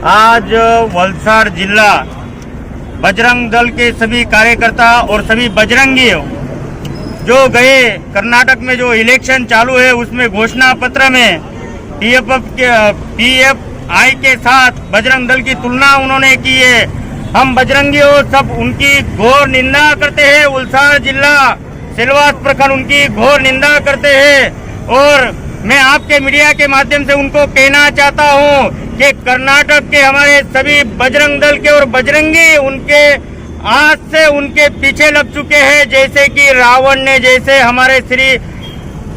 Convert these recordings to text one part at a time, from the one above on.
आज वलसाड़ जिला बजरंग दल के सभी कार्यकर्ता और सभी बजरंगी जो गए कर्नाटक में जो इलेक्शन चालू है उसमें घोषणा पत्र में पीएफआई के साथ बजरंग दल की तुलना उन्होंने की है। हम बजरंगी सब उनकी घोर निंदा करते हैं। वलसाड़ जिला सिलवास प्रखंड उनकी घोर निंदा करते हैं और मैं आपके मीडिया के माध्यम से उनको कहना चाहता हूं कि कर्नाटक के हमारे सभी बजरंग दल के और बजरंगी उनके आज से उनके पीछे लग चुके हैं। जैसे कि रावण ने जैसे हमारे श्री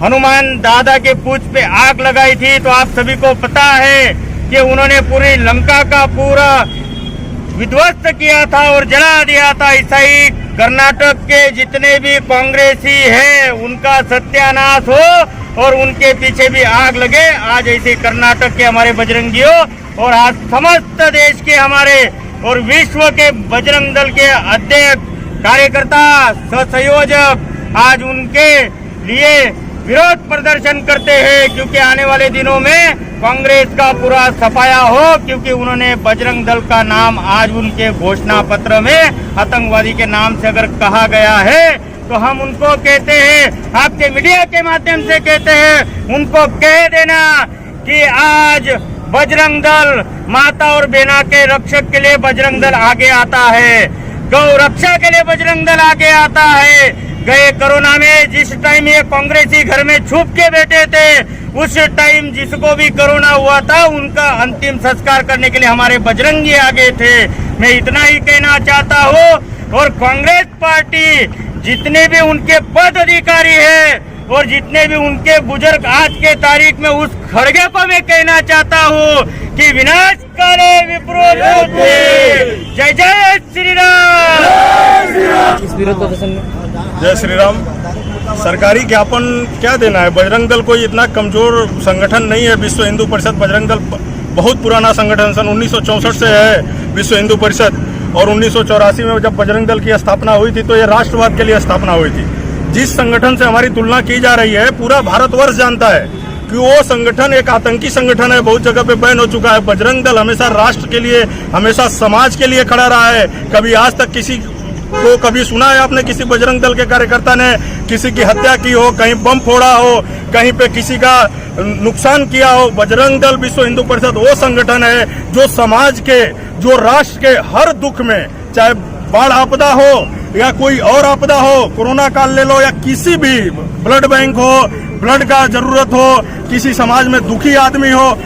हनुमान दादा के पूंछ पे आग लगाई थी, तो आप सभी को पता है कि उन्होंने पूरी लंका का पूरा विध्वस्त किया था और जला दिया था। ऐसा ही कर्नाटक के जितने भी कांग्रेसी हैं उनका सत्यानाश हो और उनके पीछे भी आग लगे। आज ऐसे कर्नाटक के हमारे बजरंगियों और आज समस्त देश के हमारे और विश्व के बजरंग दल के अध्यक्ष कार्यकर्ता सहसंयोजक आज उनके लिए विरोध प्रदर्शन करते हैं, क्योंकि आने वाले दिनों में कांग्रेस का पूरा सफाया हो, क्योंकि उन्होंने बजरंग दल का नाम आज उनके घोषणा पत्र में आतंकवादी के नाम से अगर कहा गया है तो हम उनको कहते हैं, आपके मीडिया के माध्यम से कहते हैं, उनको कह देना कि आज बजरंग दल माता और बहना के रक्षक के लिए बजरंग दल आगे आता है, गौ रक्षा के लिए बजरंग दल आगे आता है। गए कोरोना में जिस टाइम ये कांग्रेसी घर में छुप के बैठे थे, उस टाइम जिसको भी कोरोना हुआ था उनका अंतिम संस्कार करने के लिए हमारे बजरंगी आगे थे। मैं इतना ही कहना चाहता हूँ और कांग्रेस पार्टी जितने भी उनके पद अधिकारी है और जितने भी उनके बुजुर्ग आज के तारीख में उस खड़गे पर मैं कहना चाहता हूँ कि विनाश करे विप्रो जय जय श्री राम। इस विरोध प्रदर्शन में जय श्री राम। सरकारी ज्ञापन क्या देना है? बजरंग दल कोई इतना कमजोर संगठन नहीं है। विश्व हिंदू परिषद बजरंग दल बहुत पुराना संगठन, सन 1964 से है विश्व हिंदू परिषद, और 1984 में जब बजरंग दल की स्थापना हुई थी तो ये राष्ट्रवाद के लिए स्थापना हुई थी। जिस संगठन से हमारी तुलना की जा रही है पूरा भारतवर्ष जानता है कि वो संगठन एक आतंकी संगठन है, बहुत जगह पे बैन हो चुका है। बजरंग दल हमेशा राष्ट्र के लिए, हमेशा समाज के लिए खड़ा रहा है। कभी आज तक किसी को कभी सुना है आपने किसी बजरंग दल के कार्यकर्ता ने किसी की हत्या की हो, कहीं बम फोड़ा हो, कहीं पे किसी का नुकसान किया हो? बजरंग दल विश्व हिंदू परिषद वो संगठन है जो समाज के, जो राष्ट्र के हर दुख में, चाहे बाढ़ आपदा हो या कोई और आपदा हो, कोरोना काल ले लो या किसी भी ब्लड बैंक हो, ब्लड का जरूरत हो, किसी समाज में दुखी आदमी हो,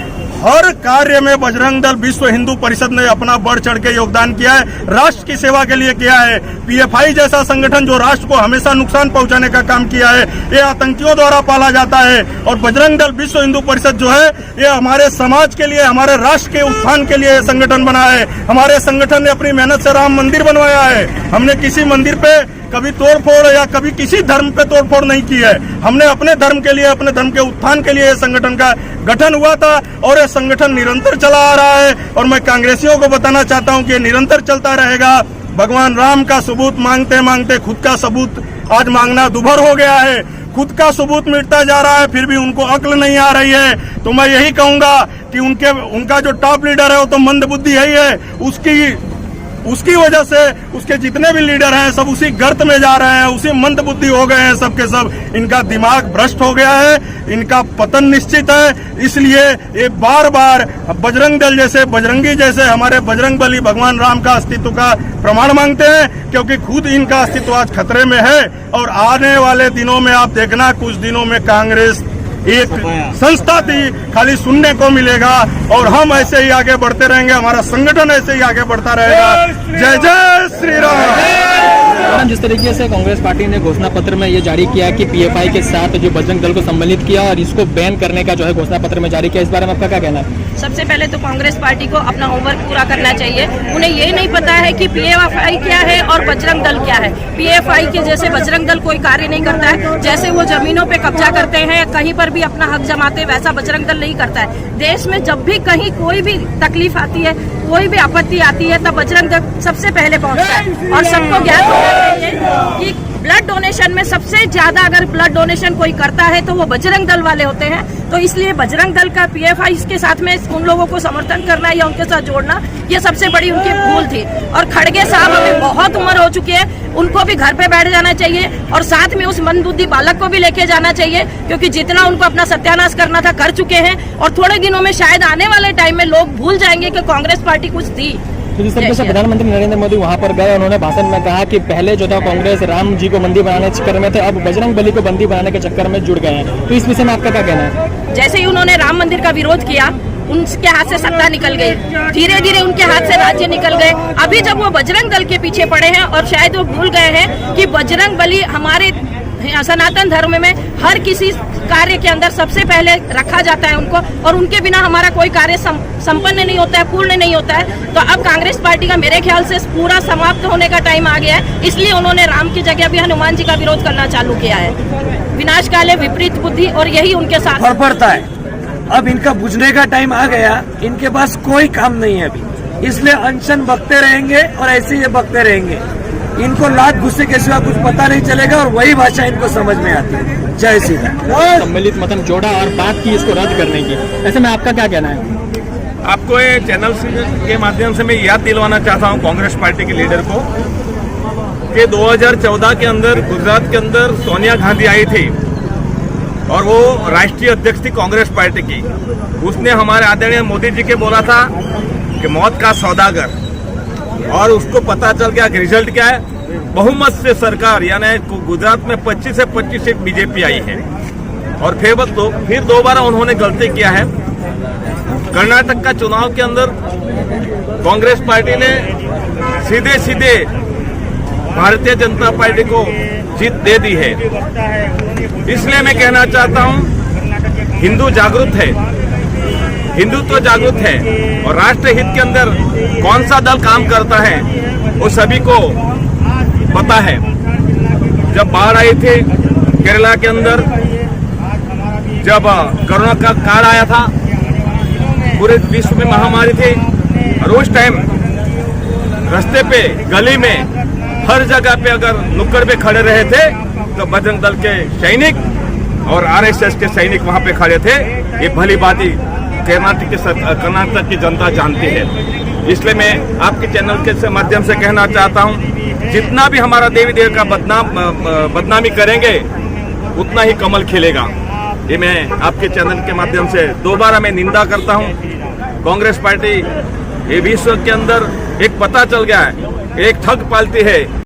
हर कार्य में बजरंग दल विश्व हिंदू परिषद ने अपना बढ़ चढ़ के योगदान किया है, राष्ट्र की सेवा के लिए किया है। पीएफआई जैसा संगठन जो राष्ट्र को हमेशा नुकसान पहुंचाने का काम किया है, ये आतंकियों द्वारा पाला जाता है। और बजरंग दल विश्व हिंदू परिषद जो है ये हमारे समाज के लिए, हमारे राष्ट्र के उत्थान के लिए संगठन बना है। हमारे संगठन ने अपनी मेहनत से राम मंदिर बनवाया है। हमने किसी मंदिर पे कभी तोड़फोड़ या कभी किसी धर्म पे तोड़फोड़ नहीं की है। हमने अपने धर्म के लिए, अपने धर्म के उत्थान के लिए ये संगठन का गठन हुआ था और ये संगठन निरंतर चला आ रहा है। और मैं कांग्रेसियों को बताना चाहता हूं कि ये निरंतर चलता रहेगा। भगवान राम का सबूत मांगते मांगते खुद का सबूत आज मांगना दुभर हो गया है। खुद का सबूत मिटता जा रहा है, फिर भी उनको अक्ल नहीं आ रही है। तो मैं यही कहूंगा कि उनका जो टॉप लीडर है वो तो मंदबुद्धि है ही है। उसकी वजह से उसके जितने भी लीडर हैं सब उसी गर्त में जा रहे हैं, उसी मंदबुद्धि हो गए हैं सबके सब। इनका दिमाग भ्रष्ट हो गया है, इनका पतन निश्चित है। इसलिए ये बार बार बजरंग दल जैसे, बजरंगी जैसे हमारे बजरंग बली भगवान राम का अस्तित्व का प्रमाण मांगते हैं, क्योंकि खुद इनका अस्तित्व आज खतरे में है। और आने वाले दिनों में आप देखना, कुछ दिनों में कांग्रेस एक संस्था थी खाली सुनने को मिलेगा। और हम ऐसे ही आगे बढ़ते रहेंगे, हमारा संगठन ऐसे ही आगे बढ़ता रहेगा। जय जय श्री राम। जिस तरीके से कांग्रेस पार्टी ने घोषणा पत्र में ये जारी किया कि पीएफआई के साथ जो बजरंग दल को सम्मिलित किया और इसको बैन करने का जो है घोषणा पत्र में जारी किया, इस बारे में आपका क्या कहना है? सबसे पहले तो कांग्रेस पार्टी को अपना होमवर्क पूरा करना चाहिए। उन्हें ये नहीं पता है कि पीएफआई क्या है और बजरंग दल क्या है। पीएफआई के जैसे बजरंग दल कोई कार्य नहीं करता है। जैसे वो जमीनों पे कब्जा करते हैं, कहीं पर भी अपना हक जमाते हैं, वैसा बजरंग दल नहीं करता है। देश में जब भी कहीं कोई भी तकलीफ आती है, कोई भी आपत्ति आती है, तब बजरंग दल सबसे पहले पहुंचता है। और सबको ज्ञान होना चाहिए कि ब्लड डोनेशन में सबसे ज्यादा अगर ब्लड डोनेशन कोई करता है तो वो बजरंग दल वाले होते हैं। तो इसलिए बजरंग दल का पीएफआई के साथ में उन लोगों को समर्थन करना या उनके साथ जोड़ना, ये सबसे बड़ी उनकी भूल थी। और खड़गे साहब अभी बहुत उम्र हो चुकी है, उनको भी घर पे बैठ जाना चाहिए और साथ में उस मंदबुद्धि बालक को भी लेके जाना चाहिए, क्योंकि जितना उनको अपना सत्यानाश करना था कर चुके हैं। और थोड़े दिनों में शायद आने वाले टाइम में लोग भूल जाएंगे कि कांग्रेस पार्टी कुछ थी। तो जिस तरीके से प्रधानमंत्री नरेंद्र मोदी वहां पर गए, उन्होंने भाषण में कहा कि पहले जो था कांग्रेस राम जी को बंदी बनाने के चक्कर में थे, अब बजरंग बली को बंदी बनाने के चक्कर में जुड़ गए हैं। तो इस विषय में आपका क्या कहना है? जैसे ही उन्होंने राम मंदिर का विरोध किया, उनके हाथ से सत्ता निकल गई, धीरे धीरे उनके हाथ से राज्य निकल गए। अभी जब वो बजरंग दल के पीछे पड़े हैं और शायद वो भूल गए हैं कि बजरंग बली हमारे सनातन धर्म में हर किसी कार्य के अंदर सबसे पहले रखा जाता है उनको, और उनके बिना हमारा कोई कार्य संपन्न नहीं होता है, पूर्ण नहीं होता है। तो अब कांग्रेस पार्टी का मेरे ख्याल से पूरा समाप्त होने का टाइम आ गया है, इसलिए उन्होंने राम की जगह भी हनुमान जी का विरोध करना चालू किया है। विनाश काले विपरीत बुद्धि, और यही उनके साथ पड़ता है। अब इनका बुझने का टाइम आ गया, इनके पास कोई काम नहीं है अभी, इसलिए अनशन बकते रहेंगे और ऐसे ही बकते रहेंगे। इनको लात गुस्से के सिवा कुछ पता नहीं चलेगा और वही भाषा इनको समझ में आती है। जय श्री राम। सम्मिलित मतन जोड़ा और बात की इसको रद्द करने की, ऐसे में आपका क्या कहना है? आपको ये चैनल के माध्यम से मैं याद दिलवाना चाहता हूँ कांग्रेस पार्टी के लीडर को कि 2014 के अंदर गुजरात के अंदर सोनिया गांधी आई थी और वो राष्ट्रीय अध्यक्ष थी कांग्रेस पार्टी की। उसने हमारे आदरणीय मोदी जी के बोला था कि मौत का सौदागर, और उसको पता चल गया कि रिजल्ट क्या है। बहुमत से सरकार, यानी गुजरात में 25 से 25 सीट बीजेपी आई है। और फिर दोबारा उन्होंने गलती किया है। कर्नाटक का चुनाव के अंदर कांग्रेस पार्टी ने सीधे सीधे भारतीय जनता पार्टी को जीत दे दी है। इसलिए मैं कहना चाहता हूं, हिंदू जागरूक है, हिंदुत्व जागरूक है, और राष्ट्र हित के अंदर कौन सा दल काम करता है वो सभी को पता है। जब बाढ़ आई थी केरला के अंदर, जब कोरोना का काल आया था, पूरे विश्व में महामारी थी, और उस टाइम रास्ते पे गली में हर जगह पे अगर नुक्कड़ पे खड़े रहे थे तो बजरंग दल के सैनिक और आरएसएस के सैनिक वहां पे खड़े थे। ये भली बात ही कर्नाटक की जनता जानती है। इसलिए मैं आपके चैनल के माध्यम से कहना चाहता हूं, जितना भी हमारा देवी देव का बदनामी करेंगे उतना ही कमल खिलेगा। ये मैं आपके चैनल के माध्यम से दोबारा मैं निंदा करता हूं। कांग्रेस पार्टी ये विश्व के अंदर एक पता चल गया है, एक ठग पालती है।